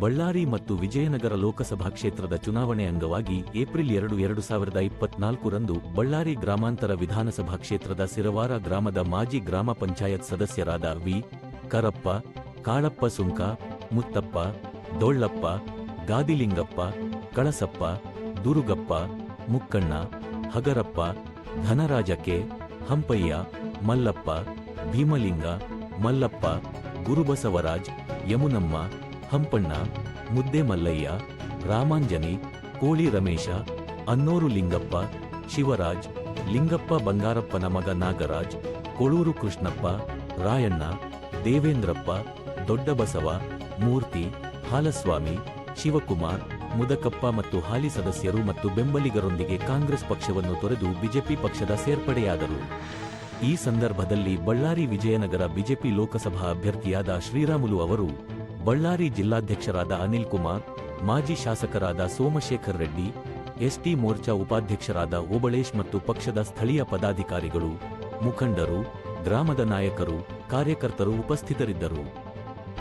ಬಳ್ಳಾರಿ ಮತ್ತು ವಿಜಯನಗರ ಲೋಕಸಭಾ ಕ್ಷೇತ್ರದ ಚುನಾವಣೆ ಅಂಗವಾಗಿ ಏಪ್ರಿಲ್ 2, 2024ರಂದು ಬಳ್ಳಾರಿ ಗ್ರಾಮಾಂತರ ವಿಧಾನಸಭಾ ಕ್ಷೇತ್ರದ ಸಿರವಾರ ಗ್ರಾಮದ ಮಾಜಿ ಗ್ರಾಮ ಪಂಚಾಯತ್ ಸದಸ್ಯರಾದ ವಿ. ಕರಪ್ಪ, ಕಾಳಪ್ಪ ಸುಂಕ, ಮುತ್ತಪ್ಪ, ಡೊಳ್ಳಪ್ಪ, ಗಾದಿಲಿಂಗಪ್ಪ, ಕಳಸಪ್ಪ, ದುರುಗಪ್ಪ, ಮುಕ್ಕಣ್ಣ, ಹಗರಪ್ಪ, ಧನರಾಜ ಕೆ, ಹಂಪಯ್ಯ, ಮಲ್ಲಪ್ಪ, ಭೀಮಲಿಂಗ, ಮಲ್ಲಪ್ಪ, ಗುರುಬಸವರಾಜ್, ಯಮುನಮ್ಮ, ಹಂಪಣ್ಣ, ಮುದ್ದೆ ಮಲ್ಲಯ್ಯ, ರಾಮಾಂಜನಿ, ಕೋಳಿ ರಮೇಶ, ಅನ್ನೋರು ಲಿಂಗಪ್ಪ, ಶಿವರಾಜ್, ಲಿಂಗಪ್ಪ ಬಂಗಾರಪ್ಪನ ಮಗ ನಾಗರಾಜ್, ಕೊಳೂರು ಕೃಷ್ಣಪ್ಪ, ರಾಯಣ್ಣ, ದೇವೇಂದ್ರಪ್ಪ, ದೊಡ್ಡಬಸವ, ಮೂರ್ತಿ, ಹಾಲಸ್ವಾಮಿ, ಶಿವಕುಮಾರ್, ಮುದಕಪ್ಪ ಮತ್ತು ಹಾಲಿ ಸದಸ್ಯರು ಮತ್ತು ಬೆಂಬಲಿಗರೊಂದಿಗೆ ಕಾಂಗ್ರೆಸ್ ಪಕ್ಷವನ್ನು ತೊರೆದು ಬಿಜೆಪಿ ಪಕ್ಷದ ಸೇರ್ಪಡೆಯಾದರು. ಈ ಸಂದರ್ಭದಲ್ಲಿ ಬಳ್ಳಾರಿ ವಿಜಯನಗರ ಬಿಜೆಪಿ ಲೋಕಸಭಾ ಅಭ್ಯರ್ಥಿಯಾದ ಶ್ರೀರಾಮುಲು ಅವರು, ಬಳ್ಳಾರಿ ಜಿಲ್ಲಾಧ್ಯಕ್ಷರಾದ ಅನಿಲ್ ಕುಮಾರ್, ಮಾಜಿ ಶಾಸಕರಾದ ಸೋಮಶೇಖರ್ ರೆಡ್ಡಿ, ಎಸ್ಟಿ ಮೋರ್ಚಾ ಉಪಾಧ್ಯಕ್ಷರಾದ ಓಬಳೇಶ್ ಮತ್ತು ಪಕ್ಷದ ಸ್ಥಳೀಯ ಪದಾಧಿಕಾರಿಗಳು, ಮುಖಂಡರು, ಗ್ರಾಮದ ನಾಯಕರು, ಕಾರ್ಯಕರ್ತರು ಉಪಸ್ಥಿತರಿದ್ದರು.